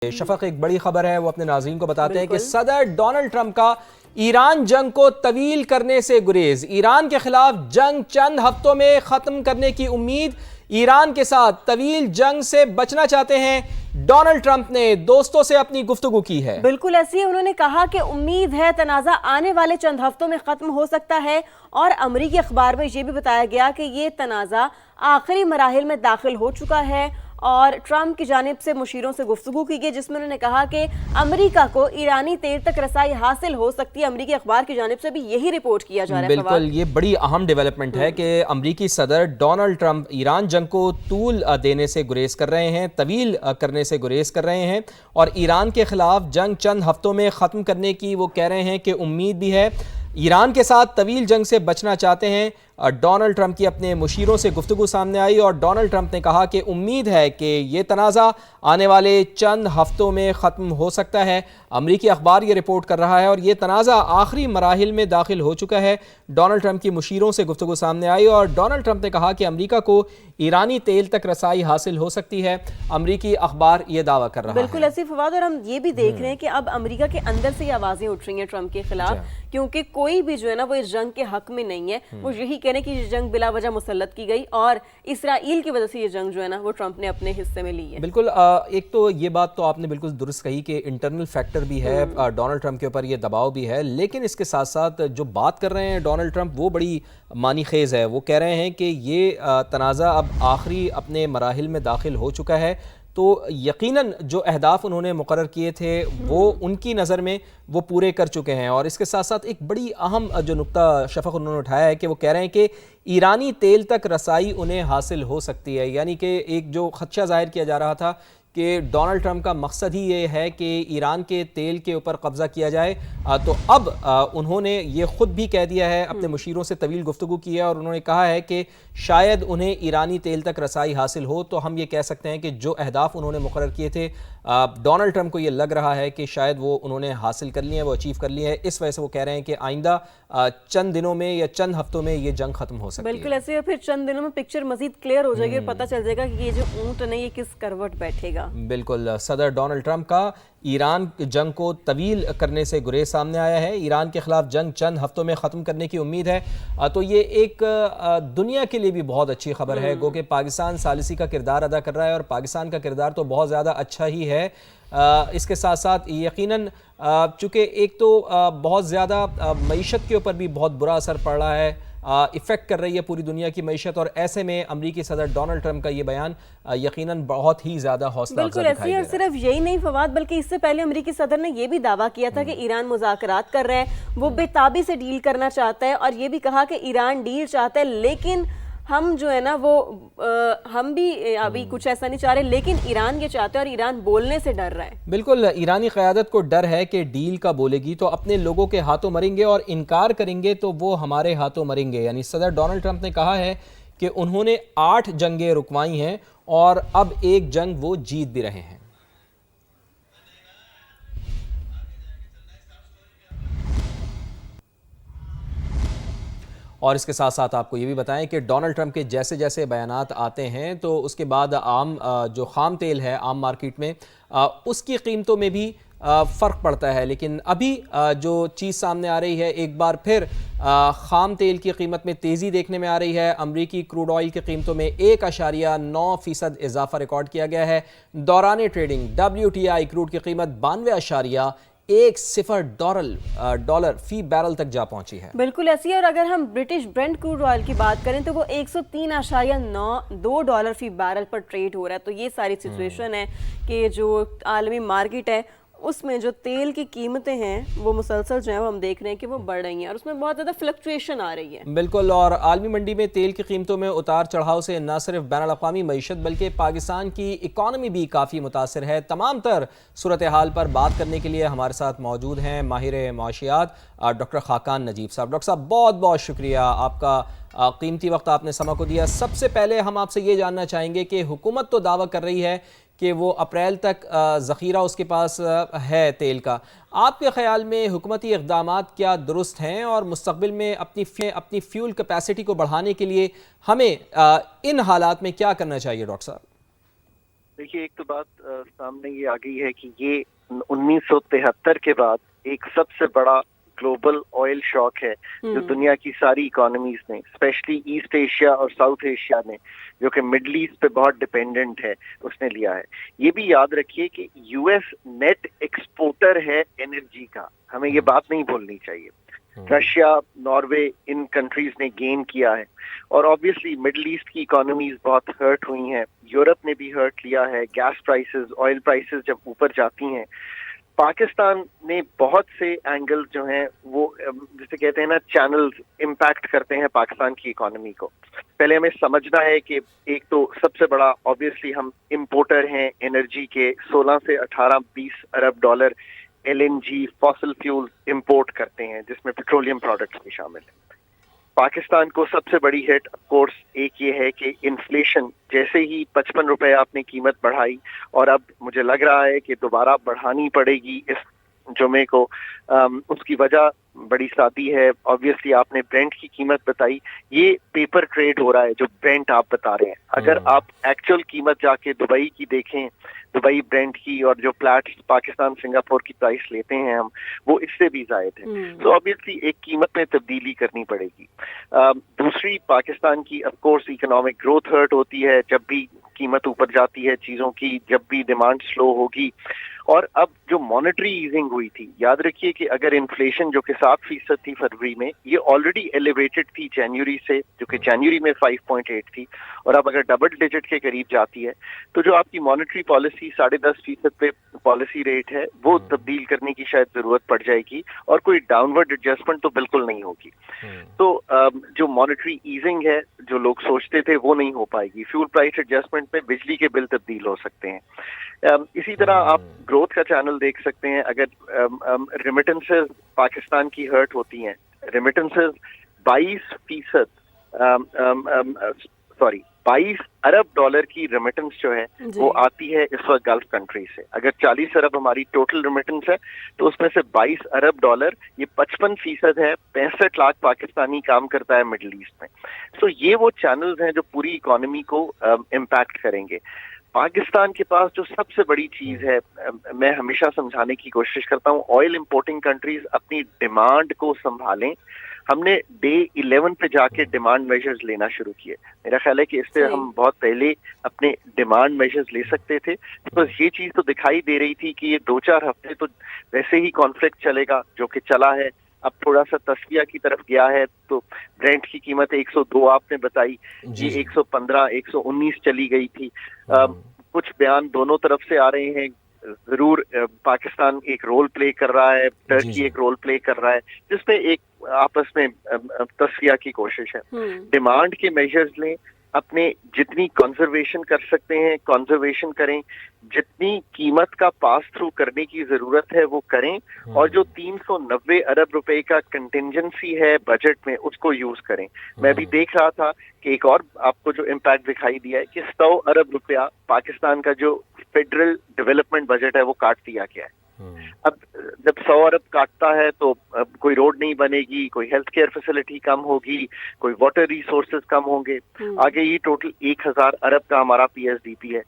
शफक एक बड़ी खबर है, वो अपने नाज़रीन को बताते हैं कि सदर डोनाल्ड ट्रंप का ईरान जंग को तवील करने से गुरेज। ईरान के खिलाफ जंग चंद हफ्तों में ख़त्म करने की उम्मीद। ईरान के साथ तवील जंग से बचना चाहते हैं। डोनाल्ड ट्रंप ने दोस्तों से अपनी गुफ्तगू की है। बिल्कुल ऐसी है। उन्होंने कहा कि उम्मीद है तनाज़ा आने वाले चंद हफ्तों में ख़त्म हो सकता है, और अमरीकी अखबार में ये भी बताया गया कि ये तनाज़ा आखिरी मराहिल में दाखिल हो चुका है। और ट्रंप की जानिब से मुशीरों से गुफ्तगू की गई, जिसमें उन्होंने कहा कि अमेरिका को ईरानी तेल तक रसाई हासिल हो सकती है। अमेरिकी अखबार की जानिब से भी यही रिपोर्ट किया जा रहा है। बिल्कुल, ये बड़ी अहम डेवलपमेंट है कि अमेरिकी सदर डोनाल्ड ट्रंप ईरान जंग को तूल देने से गुरेज कर रहे हैं, तवील करने से गुरेज कर रहे हैं, और ईरान के खिलाफ जंग चंद हफ्तों में ख़त्म करने की वो कह रहे हैं कि उम्मीद भी है। ईरान के साथ तवील जंग से बचना चाहते हैं। डोनाल्ड ट्रंप की अपने मुशीरों से गुफ्तगू सामने आई, और डोनाल्ड ट्रंप ने कहा कि उम्मीद है कि ये तनाज़ा आने वाले चंद हफ्तों में ख़त्म हो सकता है। अमरीकी अखबार ये रिपोर्ट कर रहा है, और ये तनाज़ा आखिरी मराहिल में दाखिल हो चुका है। डोनाल्ड ट्रंप की मुशीरों से गुफ्तगू सामने आई, और डोनाल्ड ट्रंप ने कहा कि अमरीका को ईरानी तेल तक रसाई हासिल हो सकती है। अमरीकी अखबार ये दावा कर रहा है। बिल्कुल ऐसी फवाद, और हम ये भी देख रहे हैं कि अब अमरीका के अंदर से ये आवाज़ें उठ रही हैं ट्रंप के खिलाफ, क्योंकि कोई भी जो है ना वो इस जंग के हक में नहीं है। वो यही कह रहे हैं कि ये जंग बिला वजह मुसल्लत की गई, और इसराइल की वजह से ये जंग जो है ना वो ट्रंप ने अपने हिस्से में ली है। बिल्कुल, एक तो ये बात तो आपने बिल्कुल दुरुस्त कही कि इंटरनल फैक्टर भी है, डोनाल्ड ट्रंप के ऊपर ये दबाव भी है, लेकिन इसके साथ साथ जो बात कर रहे हैं डोनाल्ड ट्रंप वो बड़ी मानी खेज़ है। वो कह रहे हैं कि ये तनाज़ा अब आखिरी अपने मराहिल में दाखिल हो चुका है, तो यकीनन जो अहदाफ उन्होंने मुकर्रर किए थे वो उनकी नज़र में वो पूरे कर चुके हैं। और इसके साथ साथ एक बड़ी अहम जो नुक्ता शफक उन्होंने उठाया है कि वो कह रहे हैं कि ईरानी तेल तक रसाई उन्हें हासिल हो सकती है। यानी कि एक जो खदशा जाहिर किया जा रहा था कि डोनाल्ड ट्रंप का मकसद ही ये है कि ईरान के तेल के ऊपर कब्ज़ा किया जाए, तो अब उन्होंने ये ख़ुद भी कह दिया है, अपने मुशीरों से तवील गुफ्तगू की है, और उन्होंने कहा है कि शायद उन्हें ईरानी तेल तक रसाई हासिल हो। तो हम ये कह सकते हैं कि जो अहदाफ उन्होंने मुकर्रर किए थे, डोनाल्ड ट्रंप को ये लग रहा है कि शायद वो उन्होंने हासिल कर लिए हैं, वो अचीव कर लिए हैं। इस वजह से वो कह रहे हैं कि आइंदा चंद दिनों में या चंद हफ्तों में ये जंग ख़त्म हो सकती है। बिल्कुल ऐसे, फिर चंद दिनों में पिक्चर मजीद क्लियर हो जाएगी और पता चल जाएगा कि ये जो ऊंट है ये किस करवट बैठेगा। बिल्कुल, सदर डोनाल्ड ट्रंप का ईरान जंग को तवील करने से गुरेज सामने आया है। ईरान के खिलाफ जंग चंद हफ्तों में ख़त्म करने की उम्मीद है। तो ये एक दुनिया के लिए भी बहुत अच्छी खबर है, गो कि पाकिस्तान सालिसी का किरदार अदा कर रहा है, और पाकिस्तान का किरदार तो बहुत ज़्यादा अच्छा ही है। इसके साथ साथ यकीनन चूँकि एक तो बहुत ज़्यादा मईशत के ऊपर भी बहुत बुरा असर पड़ रहा है, इफ़ेक्ट कर रही है पूरी दुनिया की मईशत, और ऐसे में अमरीकी सदर डोनाल्ड ट्रंप का ये बयान यकीनन बहुत ही ज़्यादा हौसला अफजा दिखाई दे रहा है। और सिर्फ यही नहीं फवाद, बल्कि इससे पहले अमरीकी सदर ने यह भी दावा किया था कि ईरान मुज़ाकरात कर रहा है, वो बेताबी से डील करना चाहता है, और ये भी कहा कि ईरान डील चाहता है, लेकिन हम जो है ना वो हम भी अभी कुछ ऐसा नहीं चाह रहे, लेकिन ईरान ये चाहते हैं, और ईरान बोलने से डर रहा है। बिल्कुल, ईरानी क़यादत को डर है कि डील का बोलेगी तो अपने लोगों के हाथों मरेंगे, और इनकार करेंगे तो वो हमारे हाथों मरेंगे। यानी सदर डोनाल्ड ट्रंप ने कहा है कि उन्होंने 8 जंगें रुकवाई हैं, और अब एक जंग वो जीत भी रहे हैं। और इसके साथ साथ आपको ये भी बताएं कि डोनाल्ड ट्रंप के जैसे जैसे बयानात आते हैं तो उसके बाद आम जो खाम तेल है आम मार्केट में उसकी कीमतों में भी फ़र्क पड़ता है। लेकिन अभी जो चीज़ सामने आ रही है, एक बार फिर खाम तेल की कीमत में तेज़ी देखने में आ रही है। अमरीकी क्रूड ऑयल की कीमतों में 1.9% इजाफा रिकॉर्ड किया गया है। दौरान ट्रेडिंग WTI क्रूड की कीमत 92.10 डॉलर फी बैरल तक जा पहुंची है। बिल्कुल ऐसी है। और अगर हम ब्रिटिश ब्रेंट क्रूड ऑयल की बात करें तो वो 103.92 डॉलर फी बैरल पर ट्रेड हो रहा है। तो ये सारी सिचुएशन है कि जो आलमी मार्केट है उसमें जो तेल की कीमतें हैं वो मुसलसल जो है वो हम देख रहे हैं कि वो बढ़ रही हैं, और उसमें बहुत ज़्यादा फ्लक्चुएशन आ रही है। बिल्कुल, और आलमी मंडी में तेल की कीमतों में उतार चढ़ाव से न सिर्फ बैनुल अक़वामी मईशत बल्कि पाकिस्तान की इकॉनमी भी काफ़ी मुतासर है। तमाम तर सूरत हाल पर बात करने के लिए हमारे साथ मौजूद हैं माहिर माशियात डॉक्टर खाकान नजीब साहब। डॉक्टर साहब, बहुत बहुत शुक्रिया, आपका कीमती वक्त आपने समा को दिया। सबसे पहले हम आपसे ये जानना चाहेंगे कि हुकूमत तो दावा कर रही है कि वो अप्रैल तक ज़ख़ीरा उसके पास है तेल का। आपके ख़्याल में हुकूमती इक़दामात क्या दुरुस्त हैं, और मुस्तक़बिल में अपनी फ्यूल कैपेसिटी को बढ़ाने के लिए हमें इन हालात में क्या करना चाहिए डॉक्टर साहब? دیکھیے ایک تو بات سامنے یہ آ گئی ہے کہ یہ 1973 کے بعد ایک سب سے بڑا گلوبل آئل شاک ہے جو دنیا کی ساری اکانومیز نے اسپیشلی ایسٹ ایشیا اور ساؤتھ ایشیا نے جو کہ مڈل ایسٹ پہ بہت ڈیپینڈنٹ ہے اس نے لیا ہے. یہ بھی یاد رکھیے کہ یو ایس نیٹ ایکسپورٹر ہے انرجی کا, ہمیں یہ بات نہیں بھولنی چاہیے. رشیا, ناروے, ان کنٹریز نے گین کیا ہے اور آبویسلی مڈل ایسٹ کی اکانومیز بہت ہرٹ ہوئی ہیں. یورپ نے بھی ہرٹ لیا ہے. گیس پرائسز, آئل پرائسز جب اوپر جاتی ہیں. پاکستان نے بہت سے اینگل جو ہیں وہ جسے کہتے ہیں نا چینلز امپیکٹ کرتے ہیں پاکستان کی اکانومی کو. پہلے ہمیں سمجھنا ہے کہ ایک تو سب سے بڑا آبویسلی ہم امپورٹر ہیں انرجی کے, 16 سے 18-20 ارب dollar L N G fossil fuel import کرتے ہیں جس میں پیٹرولیم پروڈکٹس بھی شامل ہیں. پاکستان کو سب سے بڑی ہٹ آف کورس ایک یہ ہے کہ انفلیشن جیسے ہی 55 روپے آپ نے قیمت بڑھائی اور اب مجھے لگ رہا ہے کہ دوبارہ بڑھانی پڑے گی اس جمعے کو. اس کی وجہ بڑی سادی ہے. آبویسلی آپ نے برینٹ کی قیمت بتائی, یہ پیپر ٹریڈ ہو رہا ہے جو برینٹ آپ بتا رہے ہیں. اگر آپ ایکچوئل قیمت جا کے دبئی کی دیکھیں, دبئی برینٹ کی اور جو فلیٹ پاکستان سنگاپور کی پرائس لیتے ہیں ہم, وہ اس سے بھی زائد ہے. تو آبویسلی ایک قیمت میں تبدیلی کرنی پڑے گی. دوسری پاکستان کی of course economic growth hurt ہوتی ہے جب بھی قیمت اوپر جاتی ہے چیزوں کی, جب بھی ڈیمانڈ سلو ہوگی. اور اب جو مانیٹری ایزنگ ہوئی تھی, یاد رکھیے کہ اگر انفلیشن جو کہ 7% تھی فروری میں, یہ آلریڈی ایلیویٹڈ تھی جنوری سے, جو کہ جنوری میں 5.8 تھی, اور اب اگر ڈبل ڈیجٹ کے قریب جاتی ہے تو جو آپ کی مانیٹری پالیسی 10.5% پہ پالیسی ریٹ ہے وہ تبدیل کرنے کی شاید ضرورت پڑ جائے گی, اور کوئی ڈاؤن ورڈ ایڈجسٹمنٹ تو بالکل نہیں ہوگی. تو جو مانیٹری ایزنگ ہے جو لوگ سوچتے تھے وہ نہیں ہو پائے گی. فیول پرائس ایڈجسٹمنٹ میں بجلی کے بل تبدیل ہو سکتے ہیں. اسی طرح آپ گروتھ کا چینل دیکھ سکتے ہیں. اگر ریمیٹنسز پاکستان کی ہرٹ ہوتی ہیں, ریمیٹنسز 22 ارب ڈالر کی ریمیٹنس جو ہے وہ آتی ہے اس وقت گلف کنٹری سے. اگر 40 ارب ہماری ٹوٹل ریمیٹنس ہے تو اس میں سے 22 ارب ڈالر, یہ 55% ہے. 65 لاکھ پاکستانی کام کرتا ہے مڈل ایسٹ میں. تو یہ وہ چینلز ہیں جو پوری اکانومی کو امپیکٹ کریں گے. پاکستان کے پاس جو سب سے بڑی چیز ہے, میں ہمیشہ سمجھانے کی کوشش کرتا ہوں, آئل امپورٹنگ کنٹریز اپنی ڈیمانڈ کو سنبھالیں. ہم نے ڈے 11 پہ جا کے ڈیمانڈ میجرز لینا شروع کیے. میرا خیال ہے کہ اس سے ہم بہت پہلے اپنے ڈیمانڈ میجرز لے سکتے تھے. بس یہ چیز تو دکھائی دے رہی تھی کہ یہ 2-4 ہفتے تو ویسے ہی کانفلکٹ چلے گا, جو کہ چلا ہے. اب تھوڑا سا تصفیہ کی طرف گیا ہے, تو برینٹ کی قیمت 102 آپ نے بتائی, یہ 115 119 چلی گئی تھی. کچھ بیان دونوں طرف سے آ رہے ہیں. ضرور پاکستان ایک رول پلے کر رہا ہے, ٹرکی ایک رول پلے کر رہا ہے, جس میں ایک آپس میں تصفیہ کی کوشش ہے. ڈیمانڈ کے میجرز لیں, اپنے جتنی کنزرویشن کر سکتے ہیں کنزرویشن کریں, جتنی قیمت کا پاس تھرو کرنے کی ضرورت ہے وہ کریں, اور جو 390 ارب روپے کا کنٹینجنسی ہے بجٹ میں اس کو یوز کریں. میں بھی دیکھ رہا تھا کہ ایک اور آپ کو جو امپیکٹ دکھائی دیا ہے کہ 100 ارب روپیہ پاکستان کا جو فیڈرل ڈیولپمنٹ بجٹ ہے وہ کاٹ دیا گیا ہے. اب جب 100 ارب کاٹتا ہے تو کوئی روڈ نہیں بنے گی, کوئی ہیلتھ کیئر فیسلٹی کم ہوگی, کوئی واٹر ریسورسز کم ہوں گے. آگے یہ ٹوٹل 1000 ارب کا ہمارا پی ایس ڈی پی ہے.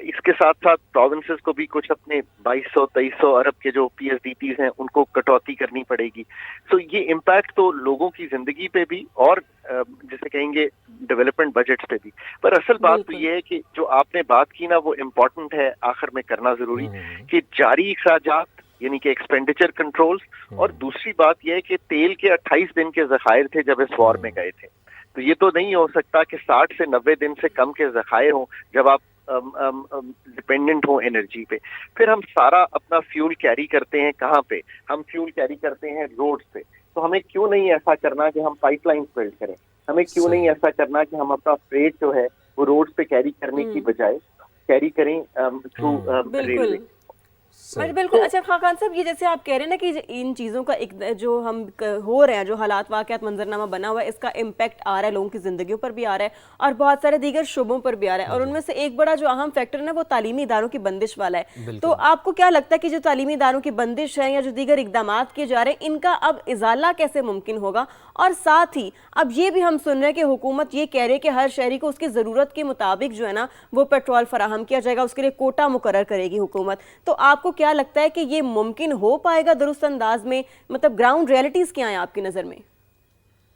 اس کے ساتھ ساتھ پروونسز کو بھی کچھ اپنے 2200-2300 ارب کے جو پی ایس ڈی پیز ہیں ان کو کٹوتی کرنی پڑے گی. تو یہ امپیکٹ تو لوگوں کی زندگی پہ بھی اور جسے کہیں گے ڈیولپمنٹ بجٹس پہ بھی. پر اصل بات تو یہ ہے کہ جو آپ نے بات کی نا وہ امپورٹنٹ ہے آخر میں کرنا ضروری, کہ جاری اخراجات یعنی کہ ایکسپینڈیچر کنٹرولز, اور دوسری بات یہ ہے کہ تیل کے 28 دن کے ذخائر تھے جب اس وار میں گئے تھے. تو یہ تو نہیں ہو سکتا کہ 60 سے 90 دن سے کم کے ذخائر ہوں جب آپ ڈپینڈنٹ ہوں انرجی پہ. پھر ہم سارا اپنا فیول کیری کرتے ہیں کہاں پہ؟ ہم فیول کیری کرتے ہیں روڈ پہ. تو ہمیں کیوں نہیں ایسا کرنا کہ ہم پائپ لائنز بلڈ کریں؟ ہمیں کیوں نہیں ایسا کرنا کہ ہم اپنا فریٹ جو ہے وہ روڈ پہ کیری کرنے کی بجائے کیری کریں تھرو ریلوے؟ بالکل. اچھا خاقان صاحب، یہ جیسے آپ کہہ رہے ہیں نا کہ ان چیزوں کا جو ہم ہو رہے ہیں، جو حالات واقعات منظرنامہ بنا ہوا ہے، اس کا امپیکٹ آ رہا ہے، لوگوں کی زندگیوں پر بھی آ رہا ہے اور بہت سارے دیگر شعبوں پر بھی آ رہا ہے، اور ان میں سے ایک بڑا جو اہم فیکٹر ہے نا وہ تعلیمی اداروں کی بندش والا ہے. تو آپ کو کیا لگتا ہے کہ جو تعلیمی اداروں کی بندش ہے یا جو دیگر اقدامات کیے جا رہے ہیں، ان کا اب ازالہ کیسے ممکن ہوگا؟ اور ساتھ ہی اب یہ بھی ہم سن رہے ہیں کہ حکومت یہ کہہ رہی ہے کہ ہر شہری کو اس کی ضرورت کے مطابق جو ہے نا وہ پیٹرول فراہم کیا جائے گا، اس کے لیے کوٹا مقرر کرے گی حکومت. تو آپ کو کیا لگتا ہے کہ یہ ممکن ہو پائے گا درست انداز میں؟ مطلب گراؤنڈ ریئلٹیز کیا ہیں آپ کی نظر میں؟